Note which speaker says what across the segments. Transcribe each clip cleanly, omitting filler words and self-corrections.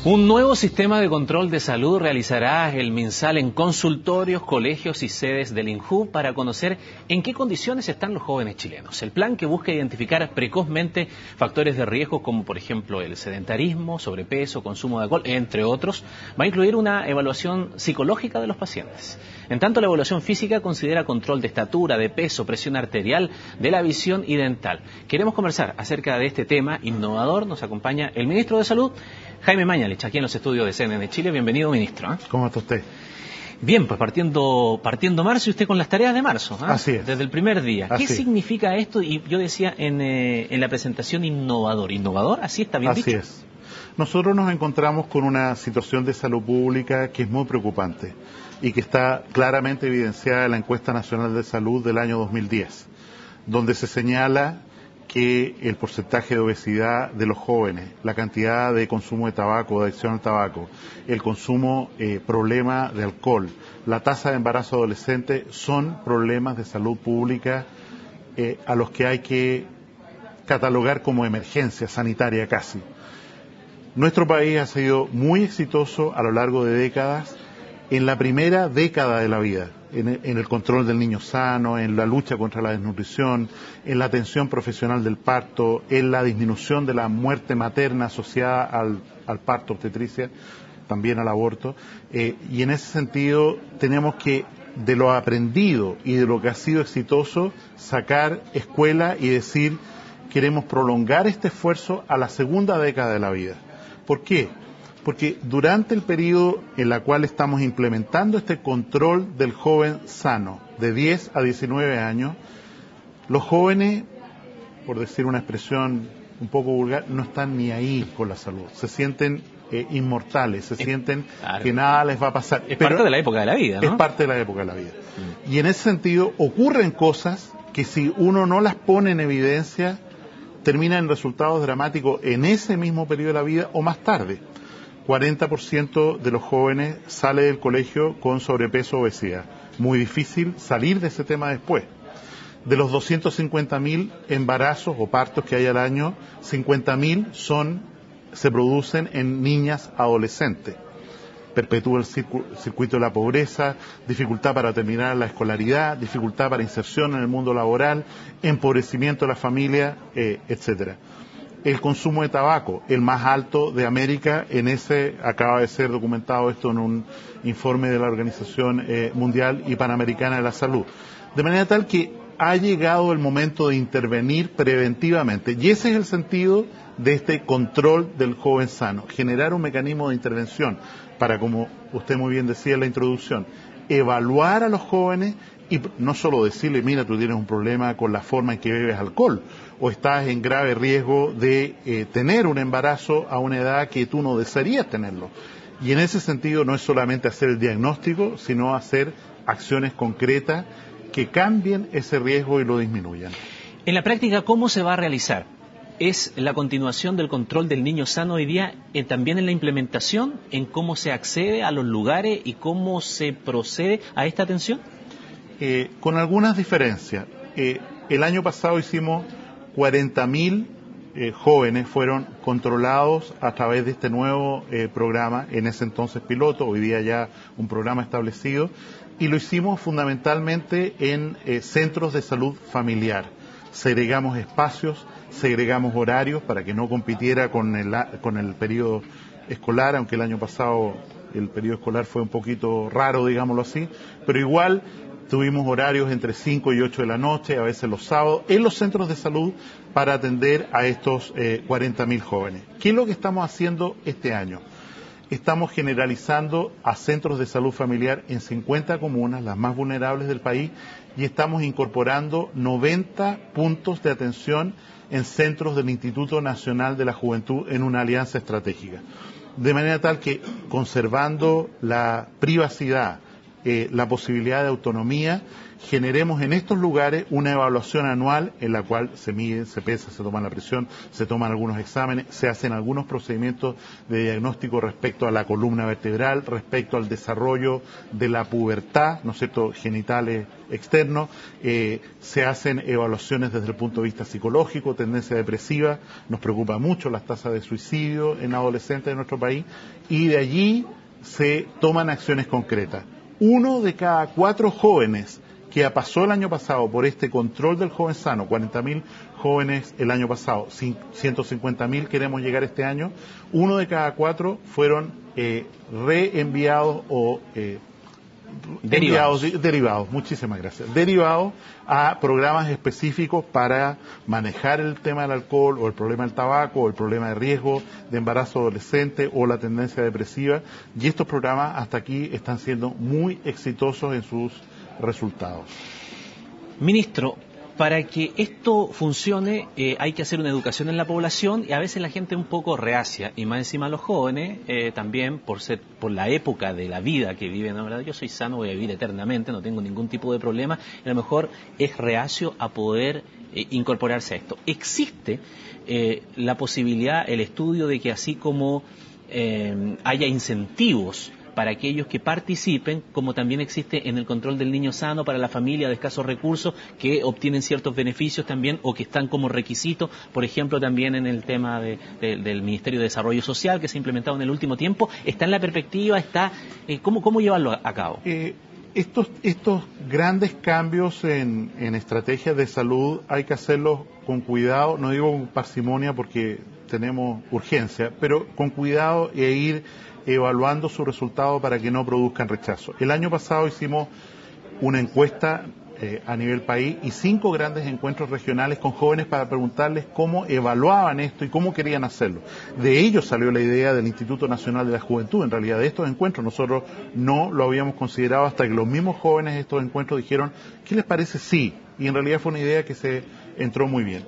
Speaker 1: Un nuevo sistema de control de salud realizará el MinSal en consultorios, colegios y sedes del INJU para conocer en qué condiciones están los jóvenes chilenos. El plan, que busca identificar precozmente factores de riesgo como por ejemplo el sedentarismo, sobrepeso, consumo de alcohol, entre otros, va a incluir una evaluación psicológica de los pacientes. En tanto, la evaluación física considera control de estatura, de peso, presión arterial, de la visión y dental. Queremos conversar acerca de este tema innovador. Nos acompaña el ministro de Salud, Jaime Mañalich, aquí en los estudios de CNN Chile. Bienvenido, ministro.
Speaker 2: ¿Cómo está usted?
Speaker 1: Bien, pues partiendo marzo y usted con las tareas de marzo.
Speaker 2: Así es.
Speaker 1: Desde el primer día. ¿Qué significa esto? Y yo decía en la presentación innovador. ¿Innovador? ¿Así está bien dicho?
Speaker 2: Así es. Nosotros nos encontramos con una situación de salud pública que es muy preocupante y que está claramente evidenciada en la Encuesta Nacional de Salud del año 2010, donde se señala que el porcentaje de obesidad de los jóvenes, la cantidad de consumo de tabaco, de adicción al tabaco, el consumo, problema de alcohol, la tasa de embarazo adolescente son problemas de salud pública a los que hay que catalogar como emergencia sanitaria casi. Nuestro país ha sido muy exitoso a lo largo de décadas en la primera década de la vida, en el control del niño sano, en la lucha contra la desnutrición, en la atención profesional del parto, en la disminución de la muerte materna asociada al parto, obstetricia, también al aborto. Y en ese sentido tenemos que, de lo aprendido y de lo que ha sido exitoso, sacar escuela y decir, queremos prolongar este esfuerzo a la segunda década de la vida. ¿Por qué? Porque durante el periodo en el cual estamos implementando este control del joven sano, de 10 a 19 años, los jóvenes, por decir una expresión un poco vulgar, no están ni ahí con la salud. Se sienten inmortales, se sienten que nada les va a pasar.
Speaker 1: Es parte de la época de la vida, ¿no?
Speaker 2: Es parte de la época de la vida. Y en ese sentido ocurren cosas que si uno no las pone en evidencia, terminan en resultados dramáticos en ese mismo periodo de la vida o más tarde. 40% de los jóvenes sale del colegio con sobrepeso o obesidad. Muy difícil salir de ese tema después. De los 250.000 embarazos o partos que hay al año, 50.000 se producen en niñas adolescentes. Perpetúa el circuito de la pobreza, dificultad para terminar la escolaridad, dificultad para inserción en el mundo laboral, empobrecimiento de la familia, etcétera. El consumo de tabaco, el más alto de América, acaba de ser documentado esto en un informe de la Organización Mundial y Panamericana de la Salud. De manera tal que ha llegado el momento de intervenir preventivamente. Y ese es el sentido de este control del joven sano, generar un mecanismo de intervención para, como usted muy bien decía en la introducción, evaluar a los jóvenes y no solo decirle, mira, tú tienes un problema con la forma en que bebes alcohol o estás en grave riesgo de tener un embarazo a una edad que tú no desearías tenerlo. Y en ese sentido no es solamente hacer el diagnóstico, sino hacer acciones concretas que cambien ese riesgo y lo disminuyan.
Speaker 1: En la práctica, ¿cómo se va a realizar? ¿Es la continuación del control del niño sano hoy día también en la implementación, en cómo se accede a los lugares y cómo se procede a esta atención?
Speaker 2: Con algunas diferencias. El año pasado hicimos 40.000 jóvenes fueron controlados a través de este nuevo programa, en ese entonces piloto, hoy día ya un programa establecido, y lo hicimos fundamentalmente en centros de salud familiar. Segregamos espacios, segregamos horarios para que no compitiera con el periodo escolar, aunque el año pasado el periodo escolar fue un poquito raro, digámoslo así, pero igual tuvimos horarios entre 5 y 8 de la noche, a veces los sábados, en los centros de salud para atender a estos 40.000 jóvenes. ¿Qué es lo que estamos haciendo este año? Estamos generalizando a centros de salud familiar en 50 comunas, las más vulnerables del país, y estamos incorporando 90 puntos de atención en centros del Instituto Nacional de la Juventud en una alianza estratégica. De manera tal que, conservando la privacidad, la posibilidad de autonomía, generemos en estos lugares una evaluación anual en la cual se mide, se pesa, se toma la presión, se toman algunos exámenes, se hacen algunos procedimientos de diagnóstico respecto a la columna vertebral, respecto al desarrollo de la pubertad, ¿no es cierto?, genitales externos, se hacen evaluaciones desde el punto de vista psicológico, tendencia depresiva, nos preocupa mucho las tasas de suicidio en adolescentes de nuestro país, y de allí se toman acciones concretas. 1 de cada 4 jóvenes que pasó el año pasado por este control del joven sano, 40.000 jóvenes el año pasado, 150.000 queremos llegar este año, 1 de cada 4 fueron reenviados o derivados, muchísimas gracias, derivados a programas específicos para manejar el tema del alcohol o el problema del tabaco o el problema de riesgo de embarazo adolescente o la tendencia depresiva, y estos programas hasta aquí están siendo muy exitosos en sus resultados.
Speaker 1: Ministro, para que esto funcione hay que hacer una educación en la población, y a veces la gente es un poco reacia, y más encima los jóvenes también por la época de la vida que viven, ¿no? ¿Verdad? Yo soy sano, voy a vivir eternamente, no tengo ningún tipo de problema, y a lo mejor es reacio a poder incorporarse a esto. Existe la posibilidad, el estudio de que así como haya incentivos para aquellos que participen, como también existe en el control del niño sano para la familia de escasos recursos que obtienen ciertos beneficios también o que están como requisito, por ejemplo también en el tema del Ministerio de Desarrollo Social que se ha implementado en el último tiempo. ¿Está en la perspectiva? ¿Cómo llevarlo a cabo?
Speaker 2: Estos grandes cambios en estrategias de salud hay que hacerlos con cuidado, no digo con parsimonia porque tenemos urgencia, pero con cuidado e ir evaluando su resultado para que no produzcan rechazo. El año pasado hicimos una encuesta a nivel país y 5 grandes encuentros regionales con jóvenes para preguntarles cómo evaluaban esto y cómo querían hacerlo. De ellos salió la idea del Instituto Nacional de la Juventud, en realidad, de estos encuentros. Nosotros no lo habíamos considerado hasta que los mismos jóvenes de estos encuentros dijeron, ¿qué les parece? Sí. Y en realidad fue una idea que se entró muy bien.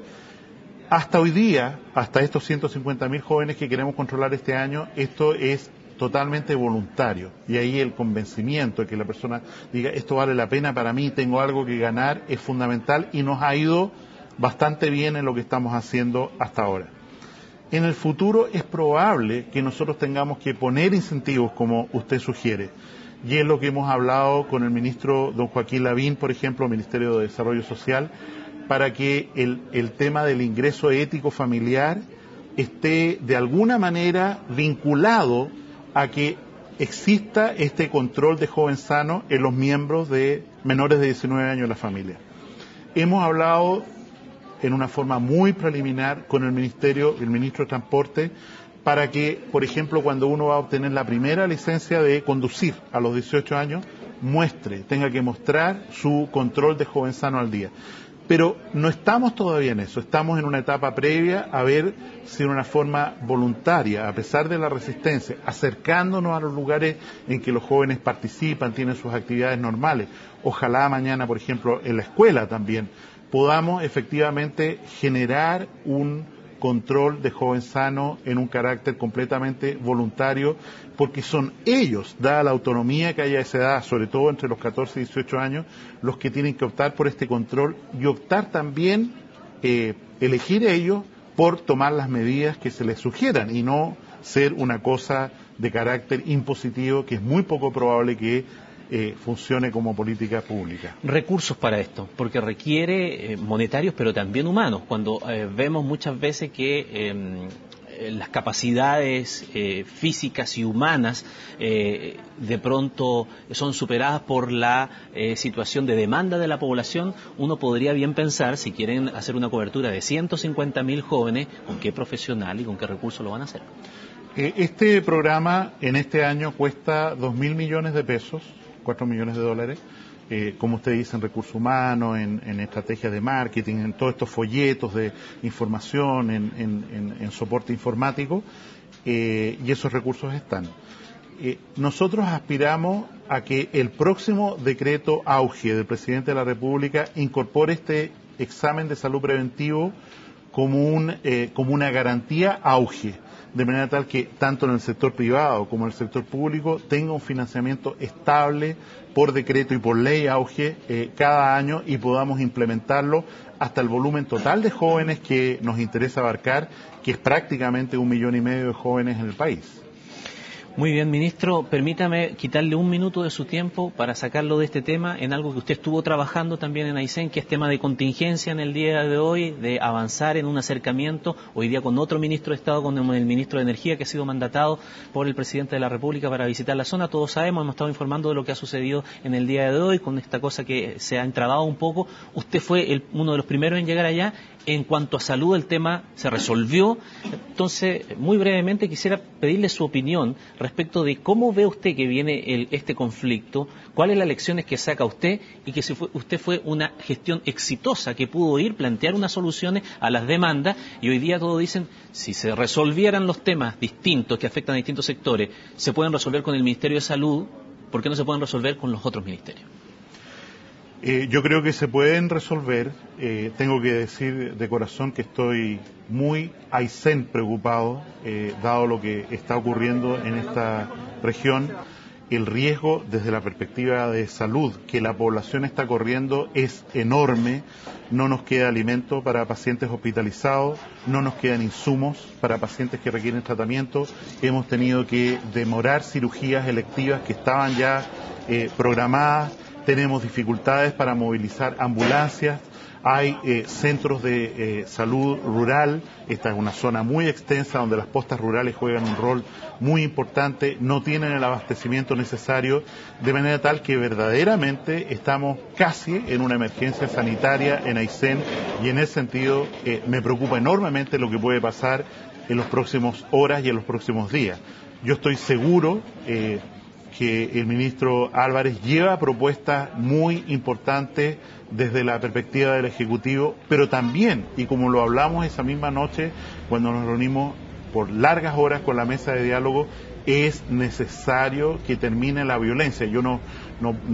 Speaker 2: Hasta hoy día, hasta estos 150.000 jóvenes que queremos controlar este año, esto es totalmente voluntario, y ahí el convencimiento de que la persona diga esto vale la pena para mí, tengo algo que ganar, es fundamental, y nos ha ido bastante bien en lo que estamos haciendo hasta ahora. En el futuro es probable que nosotros tengamos que poner incentivos como usted sugiere, y es lo que hemos hablado con el ministro don Joaquín Lavín, por ejemplo, Ministerio de Desarrollo Social, para que el tema del ingreso ético familiar esté de alguna manera vinculado a que exista este control de joven sano en los miembros de menores de 19 años de la familia. Hemos hablado en una forma muy preliminar con el ministro de Transporte, para que, por ejemplo, cuando uno va a obtener la primera licencia de conducir a los 18 años, tenga que mostrar su control de joven sano al día. Pero no estamos todavía en eso, estamos en una etapa previa a ver si de una forma voluntaria, a pesar de la resistencia, acercándonos a los lugares en que los jóvenes participan, tienen sus actividades normales. Ojalá mañana, por ejemplo, en la escuela también, podamos efectivamente generar un control de joven sano en un carácter completamente voluntario, porque son ellos, dada la autonomía que hay a esa edad, sobre todo entre los 14 y 18 años, los que tienen que optar por este control y optar también, elegir ellos por tomar las medidas que se les sugieran y no ser una cosa de carácter impositivo que es muy poco probable que funcione como política pública.
Speaker 1: Recursos para esto, porque requiere monetarios pero también humanos. Cuando vemos muchas veces que las capacidades físicas y humanas de pronto son superadas por la situación de demanda de la población, uno podría bien pensar, si quieren hacer una cobertura de 150.000 jóvenes, ¿con qué profesional y con qué recursos lo van a hacer?
Speaker 2: Este programa en este año cuesta 2.000 millones de pesos, 4 millones de dólares, como usted dice, en recursos humanos, en estrategias de marketing, en todos estos folletos de información, en soporte informático, y esos recursos están. Nosotros aspiramos a que el próximo decreto auge del presidente de la República incorpore este examen de salud preventivo como una garantía auge, de manera tal que tanto en el sector privado como en el sector público tenga un financiamiento estable por decreto y por ley auge cada año y podamos implementarlo hasta el volumen total de jóvenes que nos interesa abarcar, que es prácticamente 1,5 millones de jóvenes en el país.
Speaker 1: Muy bien, ministro, permítame quitarle un minuto de su tiempo para sacarlo de este tema en algo que usted estuvo trabajando también en Aysén, que es tema de contingencia en el día de hoy, de avanzar en un acercamiento, hoy día con otro ministro de Estado, con el ministro de Energía, que ha sido mandatado por el presidente de la República para visitar la zona. Todos sabemos, hemos estado informando de lo que ha sucedido en el día de hoy, con esta cosa que se ha entrabado un poco. Usted fue uno de los primeros en llegar allá. En cuanto a salud, el tema se resolvió. Entonces, muy brevemente quisiera pedirle su opinión respecto de cómo ve usted que viene este conflicto, cuáles las lecciones que saca usted y que usted fue una gestión exitosa que pudo plantear unas soluciones a las demandas, y hoy día todos dicen, si se resolvieran los temas distintos que afectan a distintos sectores, se pueden resolver con el Ministerio de Salud, ¿por qué no se pueden resolver con los otros ministerios?
Speaker 2: Yo creo que se pueden resolver. Tengo que decir de corazón que estoy muy Aysén preocupado, dado lo que está ocurriendo en esta región. El riesgo desde la perspectiva de salud que la población está corriendo es enorme. No nos queda alimento para pacientes hospitalizados, no nos quedan insumos para pacientes que requieren tratamiento. Hemos tenido que demorar cirugías electivas que estaban ya programadas. Tenemos dificultades para movilizar ambulancias, hay centros de salud rural, esta es una zona muy extensa donde las postas rurales juegan un rol muy importante, no tienen el abastecimiento necesario, de manera tal que verdaderamente estamos casi en una emergencia sanitaria en Aysén, y en ese sentido me preocupa enormemente lo que puede pasar en las próximas horas y en los próximos días. Yo estoy seguro que el ministro Álvarez lleva propuestas muy importantes desde la perspectiva del Ejecutivo, pero también, y como lo hablamos esa misma noche cuando nos reunimos por largas horas con la mesa de diálogo, es necesario que termine la violencia. Yo no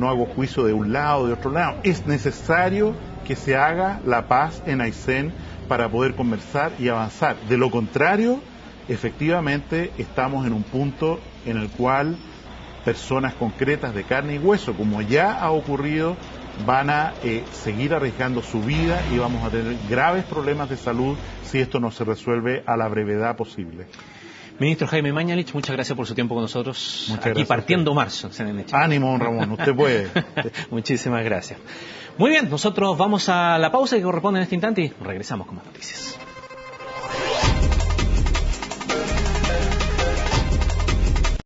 Speaker 2: hago juicio de un lado o de otro lado. Es necesario que se haga la paz en Aysén para poder conversar y avanzar. De lo contrario, efectivamente, estamos en un punto en el cual personas concretas de carne y hueso, como ya ha ocurrido, van a seguir arriesgando su vida y vamos a tener graves problemas de salud si esto no se resuelve a la brevedad posible.
Speaker 1: Ministro Jaime Mañalich, muchas gracias por su tiempo con nosotros.
Speaker 2: Muchas
Speaker 1: aquí
Speaker 2: gracias
Speaker 1: partiendo marzo.
Speaker 2: Ánimo, don Ramón, usted puede.
Speaker 1: Muchísimas gracias. Muy bien, nosotros vamos a la pausa que corresponde en este instante y regresamos con más noticias.